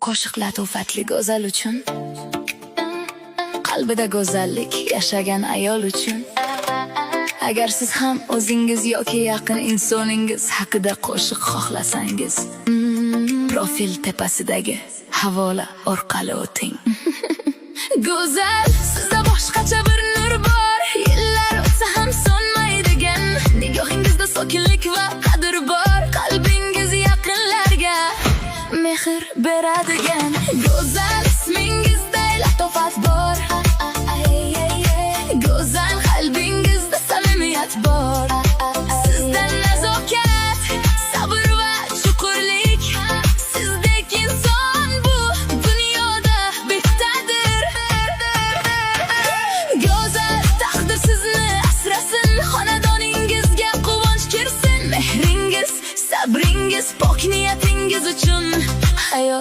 Qo'shiq latofatli go'zal uchun, qalbida go'zallik yashagan ayol uchun. Agar siz ham o'zingiz yoki yaqin insoningiz haqida qo'shiq xohlasangiz, profil tepasidagi havola orqali o'ting. Go'zal, sizda boshqacha bir nur bor, yillar o'tsa ham so'nmaydigan. Nigohingizda sokinlik va qadr bor, qalbingiz yaqinlarga mehr beradigan. Go'zal, ismingizda latofat bor, go'zal qalbingizda samimiyat bor. Sizda nazokat, sabr va chuqurlik, sizdek inson bu dunyoda bittadir. Go'zal, taqdir sizni asrasin, xonadoningizga quvonch kirsin. Mehringiz, sabringiz, pok niyatingiz uchun hayot